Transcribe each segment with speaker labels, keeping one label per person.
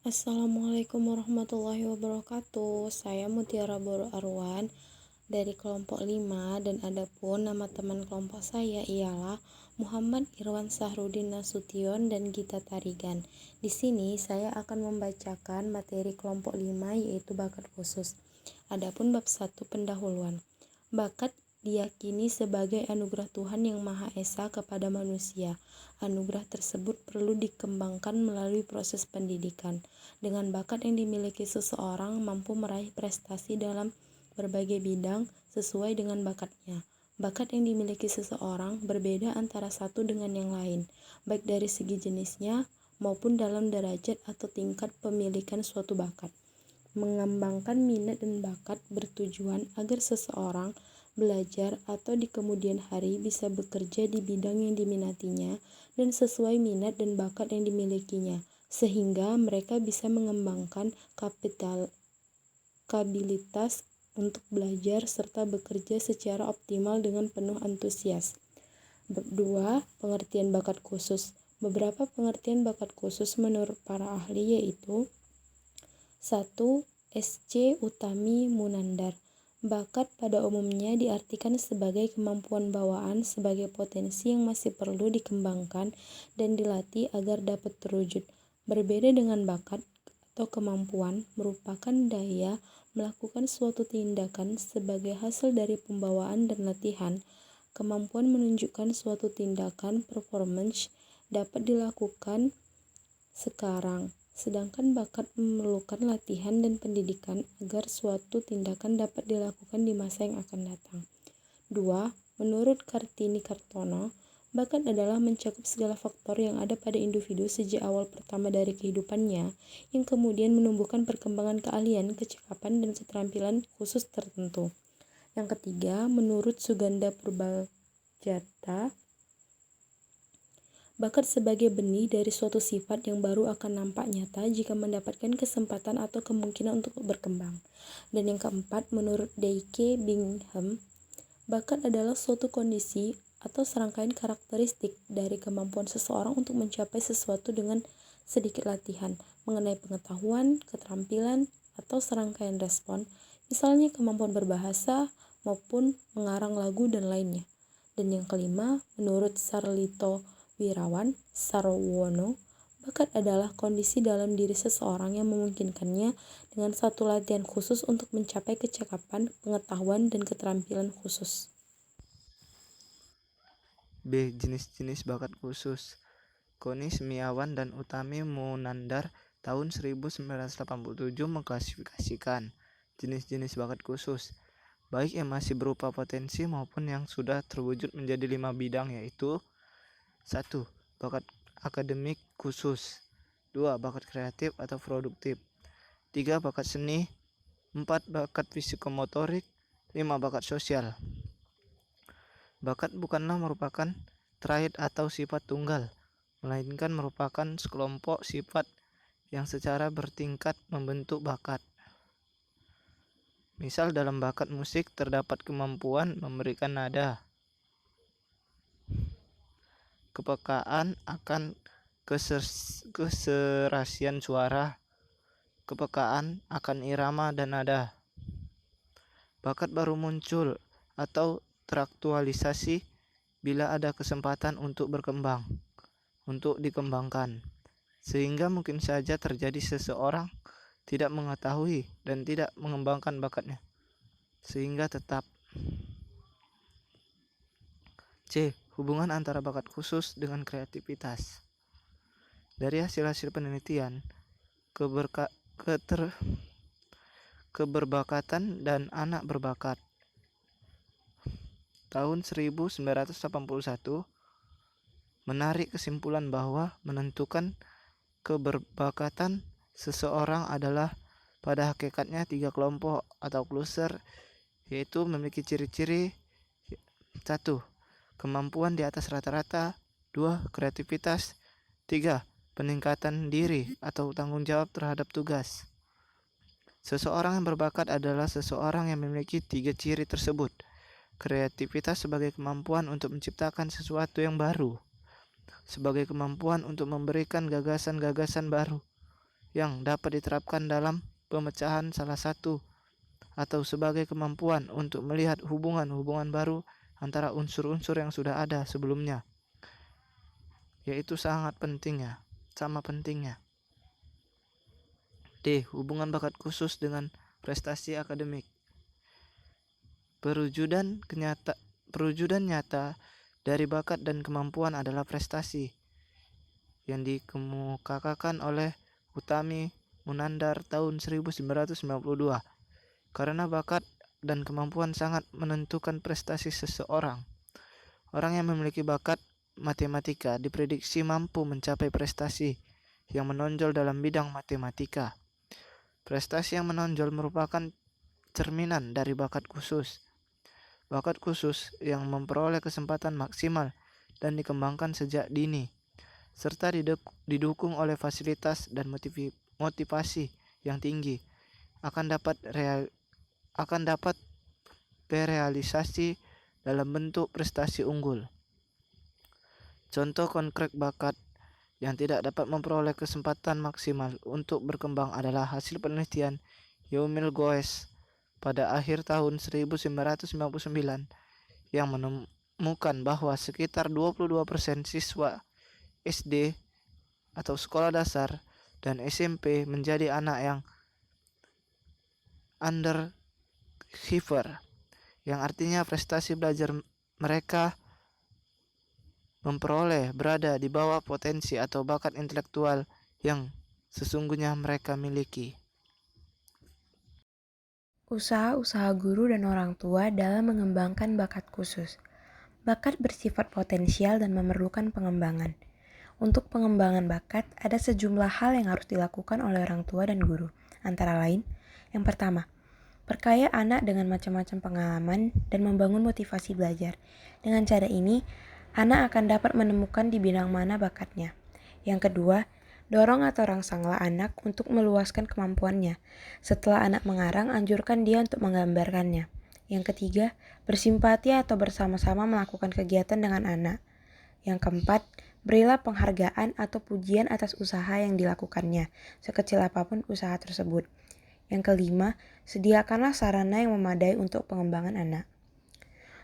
Speaker 1: Assalamualaikum warahmatullahi wabarakatuh. Saya Mutiara Boru Arwan dari kelompok 5 dan adapun nama teman kelompok saya ialah Muhammad Irwan Sahrudin Nasution dan Gita Tarigan. Di sini saya akan membacakan materi kelompok 5 yaitu bakat khusus. Adapun bab 1 pendahuluan. Bakat diyakini sebagai anugerah Tuhan Yang Maha Esa kepada manusia. Anugerah tersebut perlu dikembangkan melalui proses pendidikan. Dengan bakat yang dimiliki seseorang mampu meraih prestasi dalam berbagai bidang sesuai dengan bakatnya. Bakat yang dimiliki seseorang berbeda antara satu dengan yang lain, baik dari segi jenisnya maupun dalam derajat atau tingkat pemilikan suatu bakat. Mengembangkan minat dan bakat bertujuan agar seseorang belajar atau di kemudian hari bisa bekerja di bidang yang diminatinya dan sesuai minat dan bakat yang dimilikinya, sehingga mereka bisa mengembangkan kapabilitas untuk belajar serta bekerja secara optimal dengan penuh antusias. Bab 2. Pengertian bakat khusus. Beberapa pengertian bakat khusus menurut para ahli yaitu 1. S.C. Utami Munandar. Bakat pada umumnya diartikan sebagai kemampuan bawaan sebagai potensi yang masih perlu dikembangkan dan dilatih agar dapat terwujud. Berbeda dengan bakat atau kemampuan merupakan daya melakukan suatu tindakan sebagai hasil dari pembawaan dan latihan. Kemampuan menunjukkan suatu tindakan performance dapat dilakukan sekarang, sedangkan bakat memerlukan latihan dan pendidikan agar suatu tindakan dapat dilakukan di masa yang akan datang. 2. Menurut Kartini Kartono, bakat adalah mencakup segala faktor yang ada pada individu sejak awal pertama dari kehidupannya, yang kemudian menumbuhkan perkembangan keahlian, kecakapan, dan keterampilan khusus tertentu. Yang ketiga, menurut Suganda Purbajata, bakat sebagai benih dari suatu sifat yang baru akan nampak nyata jika mendapatkan kesempatan atau kemungkinan untuk berkembang. Dan yang keempat, menurut Deike Bingham, bakat adalah suatu kondisi atau serangkaian karakteristik dari kemampuan seseorang untuk mencapai sesuatu dengan sedikit latihan mengenai pengetahuan, keterampilan, atau serangkaian respon, misalnya kemampuan berbahasa maupun mengarang lagu dan lainnya. Dan yang kelima, menurut Sarlito Wirawan Sarwono, bakat adalah kondisi dalam diri seseorang yang memungkinkannya dengan satu latihan khusus untuk mencapai kecakapan, pengetahuan, dan keterampilan khusus.
Speaker 2: B. Jenis-jenis bakat khusus. Koni Semiawan dan Utami Munandar tahun 1987 mengklasifikasikan jenis-jenis bakat khusus, baik yang masih berupa potensi maupun yang sudah terwujud menjadi 5 bidang, yaitu 1. Bakat akademik khusus. 2. Bakat kreatif atau produktif. 3. Bakat seni. 4. Bakat fisikomotorik. 5. Bakat sosial. Bakat bukanlah merupakan trait atau sifat tunggal, melainkan merupakan sekelompok sifat yang secara bertingkat membentuk bakat. Misal dalam bakat musik terdapat kemampuan memberikan nada, kepekaan akan keserasian suara, kepekaan akan irama dan nada. Bakat baru muncul atau teraktualisasi bila ada kesempatan untuk berkembang, untuk dikembangkan, sehingga mungkin saja terjadi seseorang tidak mengetahui dan tidak mengembangkan bakatnya, sehingga tetap. C. Hubungan antara bakat khusus dengan kreativitas. Dari hasil-hasil penelitian, keberbakatan dan anak berbakat tahun 1981 menarik kesimpulan bahwa menentukan keberbakatan seseorang adalah pada hakikatnya 3 kelompok atau cluster, yaitu memiliki ciri-ciri 1. Kemampuan di atas rata-rata. 2. Kreativitas. 3. Peningkatan diri atau tanggung jawab terhadap tugas. Seseorang yang berbakat adalah seseorang yang memiliki 3 ciri tersebut. Kreativitas sebagai kemampuan untuk menciptakan sesuatu yang baru, sebagai kemampuan untuk memberikan gagasan-gagasan baru, yang dapat diterapkan dalam pemecahan salah satu atau sebagai kemampuan untuk melihat hubungan-hubungan baru antara unsur-unsur yang sudah ada sebelumnya, yaitu sama pentingnya. D. Hubungan bakat khusus dengan prestasi akademik. Perwujudan nyata dari bakat dan kemampuan adalah prestasi yang dikemukakan oleh Utami Munandar tahun 1992. Karena bakat dan kemampuan sangat menentukan prestasi seseorang. Orang yang memiliki bakat matematika diprediksi mampu mencapai prestasi yang menonjol dalam bidang matematika. Prestasi yang menonjol merupakan cerminan dari bakat khusus. Bakat khusus yang memperoleh kesempatan maksimal dan dikembangkan sejak dini, serta didukung oleh fasilitas dan motivasi yang tinggi, akan dapat terrealisasi dalam bentuk prestasi unggul. Contoh konkret bakat yang tidak dapat memperoleh kesempatan maksimal untuk berkembang adalah hasil penelitian Yumil Goes pada akhir tahun 1999 yang menemukan bahwa sekitar 22% siswa SD atau sekolah dasar dan SMP menjadi anak yang underachiever, yang artinya prestasi belajar mereka memperoleh berada di bawah potensi atau bakat intelektual yang sesungguhnya mereka miliki.
Speaker 1: Usaha-usaha guru dan orang tua dalam mengembangkan bakat khusus. Bakat bersifat potensial dan memerlukan pengembangan. Untuk pengembangan bakat, ada sejumlah hal yang harus dilakukan oleh orang tua dan guru. Antara lain, yang pertama, perkaya anak dengan macam-macam pengalaman dan membangun motivasi belajar. Dengan cara ini, anak akan dapat menemukan di bidang mana bakatnya. Yang kedua, dorong atau rangsanglah anak untuk meluaskan kemampuannya. Setelah anak mengarang, anjurkan dia untuk menggambarkannya. Yang ketiga, bersimpati atau bersama-sama melakukan kegiatan dengan anak. Yang keempat, berilah penghargaan atau pujian atas usaha yang dilakukannya, sekecil apapun usaha tersebut. Yang kelima, sediakanlah sarana yang memadai untuk pengembangan anak.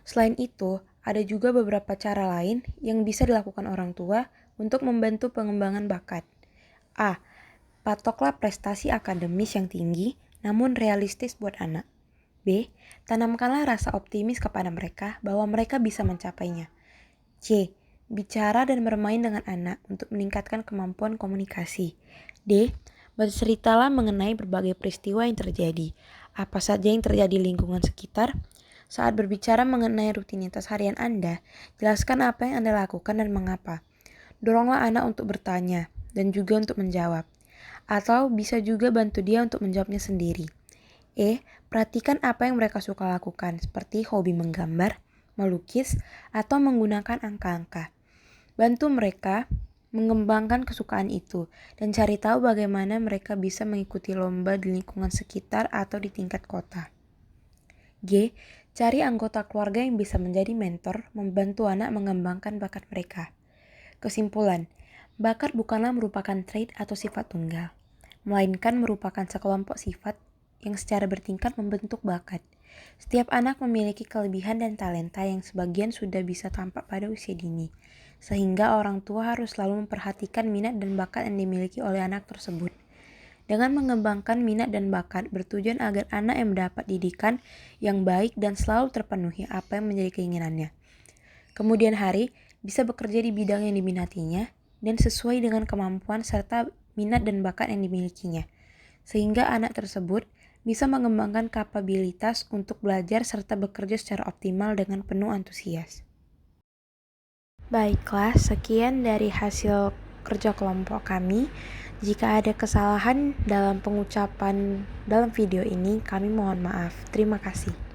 Speaker 1: Selain itu, ada juga beberapa cara lain yang bisa dilakukan orang tua untuk membantu pengembangan bakat. A. Patoklah prestasi akademis yang tinggi namun realistis buat anak. B. Tanamkanlah rasa optimis kepada mereka bahwa mereka bisa mencapainya. C. Bicara dan bermain dengan anak untuk meningkatkan kemampuan komunikasi. D. Berceritalah mengenai berbagai peristiwa yang terjadi, apa saja yang terjadi di lingkungan sekitar. Saat berbicara mengenai rutinitas harian Anda, jelaskan apa yang Anda lakukan dan mengapa. Doronglah anak untuk bertanya dan juga untuk menjawab. Atau bisa juga bantu dia untuk menjawabnya sendiri. E. Perhatikan apa yang mereka suka lakukan, seperti hobi menggambar, melukis, atau menggunakan angka-angka. Bantu mereka mengembangkan kesukaan itu dan cari tahu bagaimana mereka bisa mengikuti lomba di lingkungan sekitar atau di tingkat kota. G. Cari anggota keluarga yang bisa menjadi mentor, membantu anak mengembangkan bakat mereka. Kesimpulan, bakat bukanlah merupakan trait atau sifat tunggal, melainkan merupakan sekelompok sifat yang secara bertingkat membentuk bakat. Setiap anak memiliki kelebihan dan talenta yang sebagian sudah bisa tampak pada usia dini, sehingga orang tua harus selalu memperhatikan minat dan bakat yang dimiliki oleh anak tersebut. Dengan mengembangkan minat dan bakat bertujuan agar anak yang mendapat didikan yang baik dan selalu terpenuhi apa yang menjadi keinginannya. Kemudian hari bisa bekerja di bidang yang diminatinya dan sesuai dengan kemampuan serta minat dan bakat yang dimilikinya, sehingga anak tersebut bisa mengembangkan kapabilitas untuk belajar serta bekerja secara optimal dengan penuh antusias. Baiklah, sekian dari hasil kerja kelompok kami. Jika ada kesalahan dalam pengucapan dalam video ini, kami mohon maaf. Terima kasih.